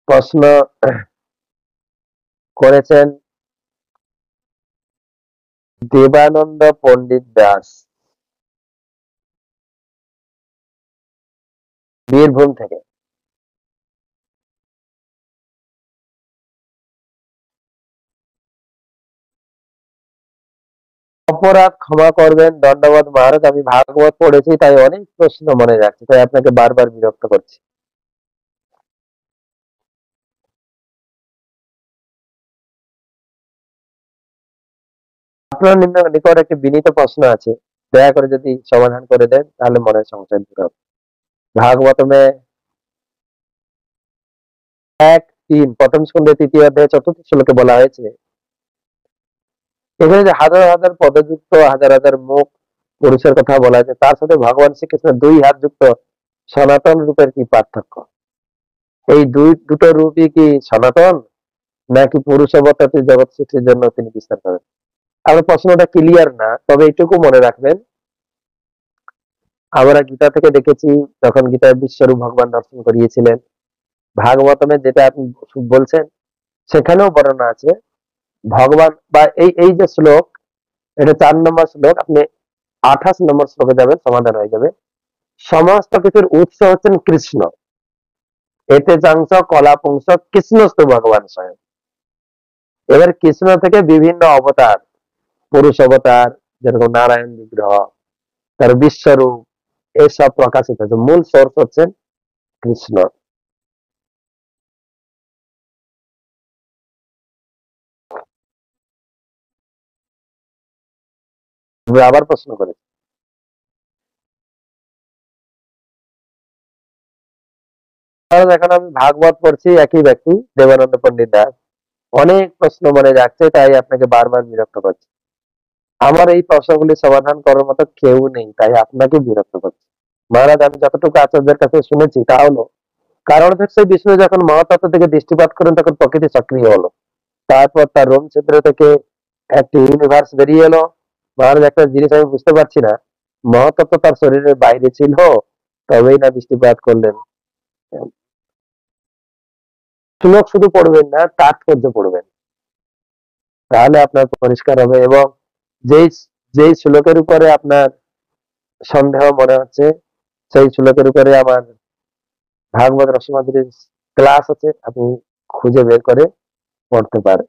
প্রশ্ন করেছেন দেবানন্দ পণ্ডিত দাস, বীরভূম থেকে। অপরাধ ক্ষমা করবেন, দণ্ডবোধ মহারাজ। আমি ভাগবত পড়েছি, তাই অনেক প্রশ্ন মনে রাখছি, তাই আপনাকে বারবার বিরক্ত করছি। আপনার নিকট একটি বিনীত প্রশ্ন আছে, দয়া করে যদি সমাধান করে দেন তাহলে মনে হয় সংশয় দূর হবে। ভাগবতমে 1:3 প্রথম স্কন্ধে 3য় অধ্যায়ে 4র্থ শ্লোকে বলা হয়েছে, এখানে যে হাজার হাজার পদযুক্ত হাজার হাজার মুখ পুরুষের কথা বলা হয়েছে, তার সাথে ভগবান শ্রীকৃষ্ণ 2 হাত যুক্ত সনাতন রূপের কি পার্থক্য? এই দুটো রূপই কি সনাতন, নাকি পুরুষ অবতার জগৎ সৃষ্টির জন্য তিনি বিস্তার করেন? আমার প্রশ্নটা ক্লিয়ার না, তবে এইটুকু মনে রাখবেন, আমরা গীতা থেকে দেখেছি যখন গীতায় বিশ্বরূপ ভগবান দর্শন করিয়েছিলেন। ভাগবতমে যেটা আপনি বলছেন সেখানেও বর্ণনা আছে ভগবান, বা এই এই যে শ্লোক, এটা 4 নম্বর শ্লোক, আপনি 28 নম্বর শ্লোকে যাবেন, সমাধান হয়ে যাবে। সমস্ত কিছুর উৎস হচ্ছেন কৃষ্ণ, এতে চাংস কলা পুংস কৃষ্ণস্তু ভগবান স্বয়ং। এবার কৃষ্ণ থেকে বিভিন্ন অবতার, পুরুষ অবতার যেরকম নারায়ণ বিগ্রহ, তার বিশ্বরূপ, এসব প্রকাশিত হচ্ছে, মূল সোর্স হচ্ছেন কৃষ্ণ। আবার প্রশ্ন করে, এখন আমি ভাগবত পড়ছি, একই ব্যক্তি দেবানন্দ পণ্ডিত দাস, অনেক প্রশ্ন মনে যাচ্ছে, তাই আপনাকে বারবার বিরক্ত করছি। আমার এই প্রশ্নগুলি সমাধান করার মতো কেউ নেই, তাই আপনাকে বিরক্ত করছি। মহারাজ, আমি যতটুকু আচার্যের কাছে শুনেছি তা হলো, কারণ হচ্ছে বিষ্ণু যখন মহাতত্ত্ব থেকে দৃষ্টিপাত করেন তখন প্রকৃতি সক্রিয় হলো, তারপর তার রোম ছিদ্র থেকে একটি ইউনিভার্স বেরিয়ে এলো। মহারাজ, একটা জিনিস আমি বুঝতে পারছি না, মহাতত্ত্ব তার শরীরের বাইরে ছিল, তবেই না দৃষ্টিপাত করলেন? শ্লোক শুধু পড়বেন না, তাৎপর্য পড়বেন, তাহলে আপনার পরিষ্কার হবে। এবং যেই যেই শ্লোকের উপরে আপনার সন্দেহ মনে হচ্ছে, সেই শ্লোকের উপরে আমার ভাগবত রসমাদুরির ক্লাস আছে, আপনি খুঁজে বের করে পড়তে পারেন।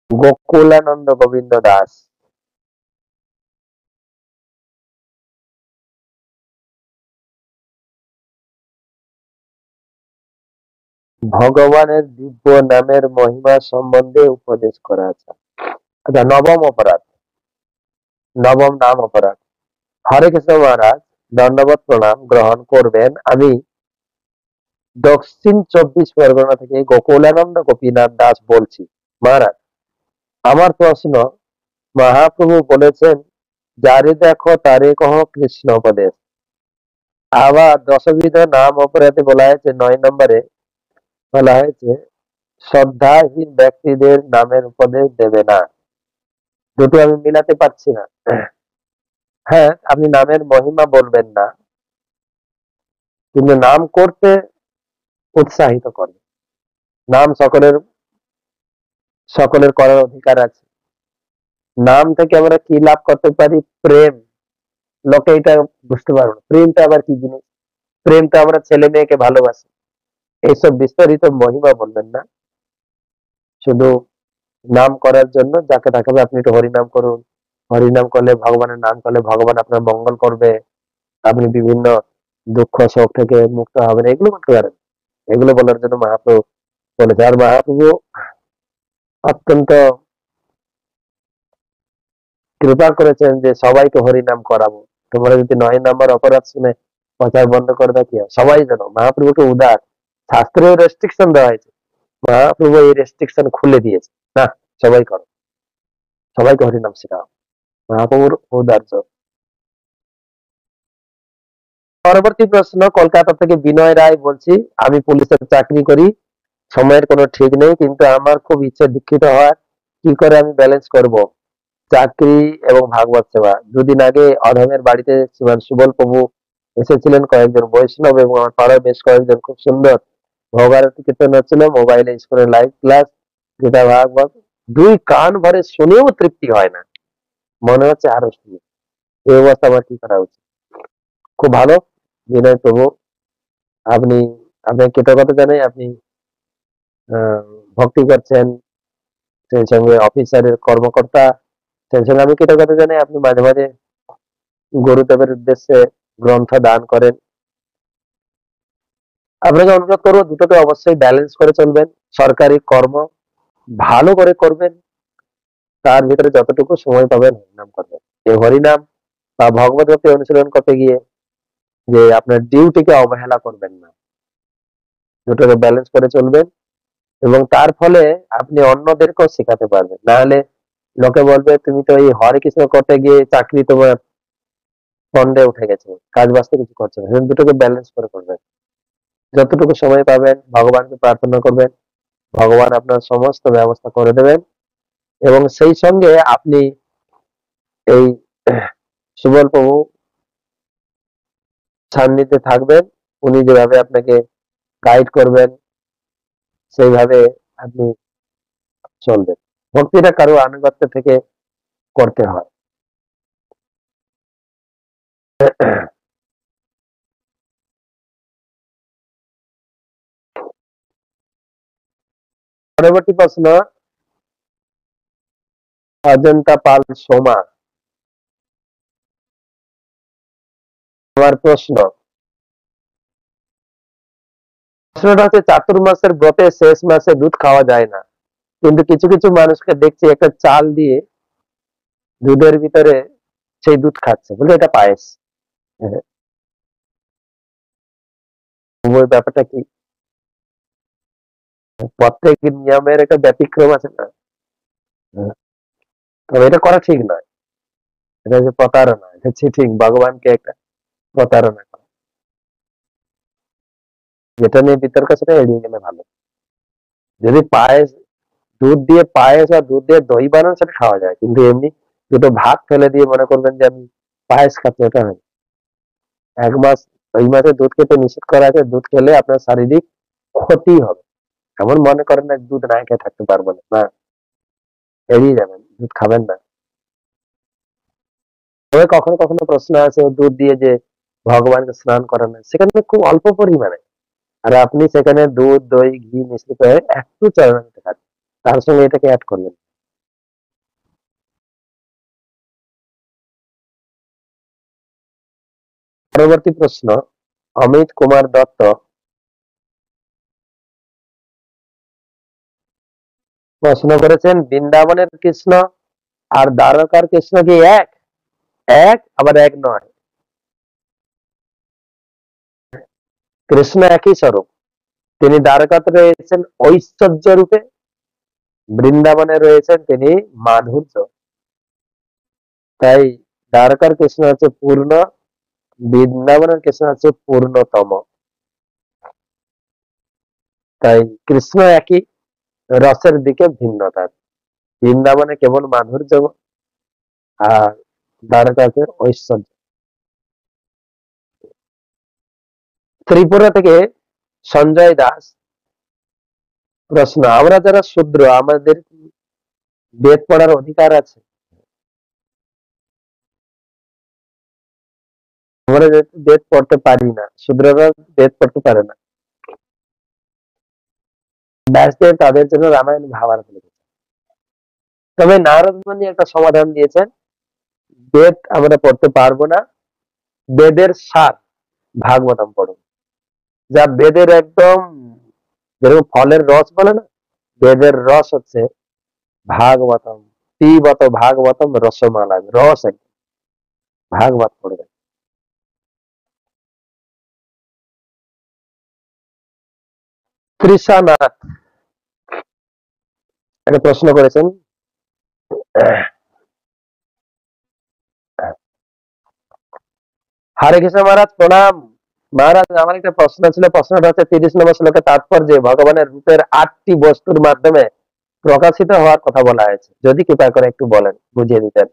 গোকুলানন্দ গোবিন্দ দাস। ভগবানের দিব্য নামের মহিমা সম্বন্ধে উপদেশ করা আছে। আচ্ছা, নবম অপরাধ, নবম নাম অপরাধ। হরে কৃষ্ণ মহারাজ, দণ্ডবত প্রণাম গ্রহণ করবেন। আমি দক্ষিণ 24 পরগনা থেকে গোকুলানন্দ গোপীনাথ দাস বলছি। মহারাজ, আমার প্রশ্ন, মহাপ্রভু বলেছেন যারে দেখো তারে কহ কৃষ্ণ উপদেশ, আবার দশবিধ নাম অপরাধে বলা হয়েছে 9 নম্বরে, বলা হয়েছে শ্রদ্ধাহীন ব্যক্তিদের নামের উপদেশ দেবে না। দুটো আমি মিলাতে পারছি না। হ্যাঁ, আপনি নামের মহিমা বলবেন না, কিন্তু নাম করতে উৎসাহিত করেন। নাম সকলের সকলের করার অধিকার আছে। নাম থেকে আমরা কি লাভ করতে পারি? প্রেম। লোকে এটা বুঝতে পারবো না, প্রেমটা আবার কি জিনিস। প্রেমটা আমরা ছেলে মেয়েকে ভালোবাসি, এইসব বিস্তারিত মহিমা বলবেন না। শুধু নাম করার জন্য যাকে দেখাবে, আপনি একটু হরিনাম করুন, হরিনাম করলে, ভগবানের নাম করলে ভগবান আপনার মঙ্গল করবে, আপনি বিভিন্ন দুঃখ শোক থেকে মুক্ত হবেন, এগুলো বলতে পারেন। এগুলো বলার জন্য মহাপ্রভু বলেছে। আর মহাপ্রভু অত্যন্ত কৃপা করেছেন যে সবাইকে হরিনাম করাবো। তোমরা যদি 9 নম্বর অপরাধ শুনে প্রচার বন্ধ করে দেয় কি হবে? সবাই জানো মহাপ্রভুকে উদার, শাস্ত্রেও রেস্ট্রিকশন দেওয়া হয়েছে, মহাপ্রভু এই রেস্ট্রিকশন খুলে দিয়েছে, না সবাই করো, সবাইকে হরিনাম শেখাও, মহাপ্রভুর ঔদার্য। পরবর্তী প্রশ্ন, কলকাতা থেকে বিনয় রায় বলছি। আমি পুলিশের চাকরি করি, সময়ের কোনো ঠিক নেই, কিন্তু আমার খুব ইচ্ছে দীক্ষিত হওয়ার, কি করে আমি ব্যালেন্স করব? চাকরি এবং ভাগবত সেবা। দুদিন আগে অধমের বাড়িতে শ্রীমান সুবল প্রভু এসেছিলেন, কয়েকজন বৈষ্ণব এবং আমার পাড়ার বেশ কয়েকজন খুব সুন্দর ভোগারতি কীর্তন হচ্ছিল, মোবাইলে স্কুলের লাইভ ক্লাস, গীতা ভাগবত। দুই কান ভরে শুনেও তৃপ্তি হয় না, মনে হচ্ছে আরো শুনি। এই অবস্থা আমার কি করা উচিত? খুব ভালো বিনয় প্রভু, আপনি আপনার কৃতজ্ঞতা জানাই, আপনি আহ, ভক্তি করছেন, সেই সঙ্গে অফিসারের কর্মকর্তা, সেই সঙ্গে আমি কৃতজ্ঞতা জানাই আপনি মাঝে মাঝে গুরুদেবের উদ্দেশ্যে গ্রন্থ দান করেন। আপনাকে অনুরোধ করবো দুটোকে অবশ্যই ব্যালেন্স করে চলবেন। সরকারি কর্ম ভালো করে করবেন, তার ভিতরে যতটুকু সময় পাবেন হরিনাম করবেন। এই হরিনাম বা ভগবত ভক্তি অনুশীলন করতে গিয়ে যে আপনার ডিউটিকে অবহেলা করবেন না, দুটোকে ব্যালেন্স করে চলবেন, এবং তার ফলে আপনি অন্যদেরকেও শেখাতে পারবেন। না হলে লোকে বলবে তুমি তো এই হরে কৃষ্ণ করতে গিয়ে চাকরি তোমার ফন্ডে উঠে গেছে, কাজ বাস্তে কিছু করছে না। দুটোকে ব্যালেন্স করে করবেন, যতটুকু সময় পাবেন ভগবানকে প্রার্থনা করবেন, ভগবান আপনার সমস্ত ব্যবস্থা করে দেবেন। এবং সেই সঙ্গে আপনি এই সুবল প্রভু সান্নিধ্যে থাকবেন, উনি যেভাবে আপনাকে গাইড করবেন সেইভাবে আপনি চলবেন। ভক্তিটা কারো আনুগত্য থেকে করতে হয়। পরবর্তী প্রশ্ন, অজন্তা পাল সোমা। আমার প্রশ্নটা হচ্ছে চাতুর্মাসের ব্রতে শেষ মাসে দুধ খাওয়া যায় না, কিন্তু কিছু কিছু মানুষকে দেখছি একটা চাল দিয়ে দুধের ভিতরে সেই দুধ খাচ্ছে, বলে এটা পায়েস। হ্যাঁ, ওই ব্যাপারটা কি? প্রত্যেক নিয়মের একটা ব্যতিক্রম আছে না? হ্যাঁ, তবে এটা করা ঠিক নয়, এটা হচ্ছে প্রতারণা, এটা চিটিং, ভগবানকে একটা প্রতারণা করা। যেটা নিয়ে বিতর্ক সেটা এড়িয়ে গেলে ভালো। যদি পায়েস, দুধ দিয়ে পায়েস আর দুধ দিয়ে দই বানান সেটা খাওয়া যায়, কিন্তু এমনি দুটো ভাত ফেলে দিয়ে মনে করবেন যে আমি পায়েস খাচ্ছি, ওটা হয় না। 1 মাস, ওই মাসে দুধ খেতে নিষেধ করা আছে, দুধ খেলে আপনার শারীরিক ক্ষতি হবে। এমন মনে করেন না দুধ না খেয়ে থাকতে পারবো না, না, এড়িয়ে যাবেন, দুধ খাবেন না। তবে কখনো কখনো প্রশ্ন আছে দুধ দিয়ে যে ভগবানকে স্নান করানো, সেখানে খুব অল্প পরিমাণে, আর আপনি সেখানে দুধ দই ঘি মিশ্রিত করে একটু চরণামৃত খাচ্ছেন, তার সঙ্গে এটাকে অ্যাড করবেন। পরবর্তী প্রশ্ন, অমিত কুমার দত্ত প্রশ্ন করেছেন, বৃন্দাবনের কৃষ্ণ আর দ্বারকার কৃষ্ণ কি এক? এক আবার এক নয়, কৃষ্ণ একই স্বরূপ। তিনি দ্বারকাতে রয়েছেন ঐশ্বর্য রূপে, বৃন্দাবনে রয়েছেন তিনি মাধুর্য। তাই দ্বারকার কৃষ্ণ হচ্ছে পূর্ণ, বৃন্দাবনের কৃষ্ণ হচ্ছে পূর্ণতম। তাই কৃষ্ণ একই, রসের দিকে ভিন্নতা। বৃন্দাবনে কেবল মাধুর্য, আর দ্বারকাতে ঐশ্বর্য। ত্রিপুরা থেকে সঞ্জয় দাস প্রশ্ন, আমরা যারা শূদ্র আমাদের কি বেদ পড়ার অধিকার আছে? আমরা যেহেতু বেদ পড়তে পারি না, শূদ্ররা বেদ পড়তে পারে না, ব্যাসদেব তাদের জন্য রামায়ণ মহাভারত লিখেছেন। তবে নারদ মুনি একটা সমাধান দিয়েছেন, বেদ আমরা পড়তে পারবো না, বেদের সার ভাগবতম পড়ুন, যা বেদের একদম, যেরকম ফলের রস বলে না, বেদের রস হচ্ছে ভাগবতম। পিবত ভাগবতম রসমালাই, রস একদম, ভাগবত পড়বে। তৃষানাথ একটা প্রশ্ন করেছেন, হরে কৃষ্ণ মহারাজ প্রণাম। মহারাজ আমার একটা প্রশ্ন ছিল, প্রশ্নটা হচ্ছে 30 নম্বর শ্লোকের তাৎপর্য, ভগবানের রূপের 8টি বস্তুর মাধ্যমে প্রকাশিত হওয়ার কথা বলা হয়েছে, যদি কৃপা করে একটু বলেন, বুঝিয়ে দিতেন।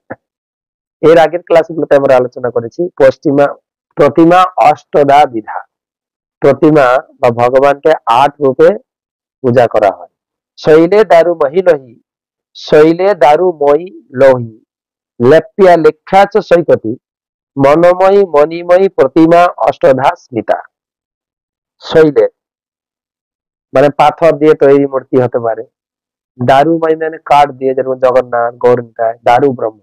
এর আগের ক্লাসগুলোতে আমরা আলোচনা করেছি প্রতিমা অষ্টদা বিধা। প্রতিমা বা ভগবানকে ৮ রূপে পূজা করা হয়। শৈলে দারু মহিলহি, শৈলে দারু মই লোহি, লেপ্যা লেখ্যা চ সৈকতি, মনোময়ী মণিময়ী প্রতিমা অষ্টধা স্মিতা। শৈলে মানে পাথর দিয়ে তৈরি মূর্তি হতে পারে, দারুময় মানে কাঠ দিয়ে, যেমন জগন্নাথ, গৌরনিতাই, দারু ব্রহ্ম।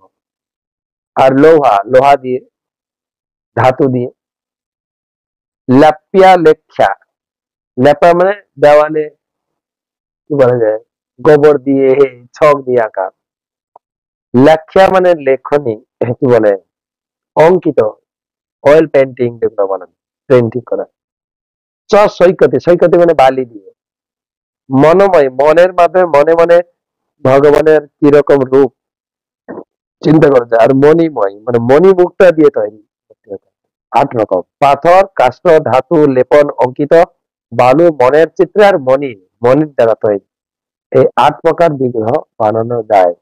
আর লোহা, লোহা দিয়ে, ধাতু দিয়ে। লেপ্যা লেখ্যা, লেপা মানে দেওয়ালে কি বলা যায়, গোবর দিয়ে, ছক দিয়ে আঁকা। লেখ্যা মানে লেখনী, কি বলে, অঙ্কিত, অয়েল পেন্টিং যেগুলো বলেন, পেন্টিং করা। চ সৈকতি, সৈকতি মানে বালি দিয়ে। মনোময়, মনের মাধ্যমে মনে মনে ভগবানের কিরকম রূপ চিন্তা করা যায়। আর মণিময় মানে মণিমুক্তা দিয়ে তৈরি। ৮ রকম পাথর, কাষ্ঠ, ধাতু, লেপন, অঙ্কিত, বালু, মনের চিত্রে, আর মণির দ্বারা তৈরি। এই ৮ প্রকার বিগ্রহ বানানো যায়।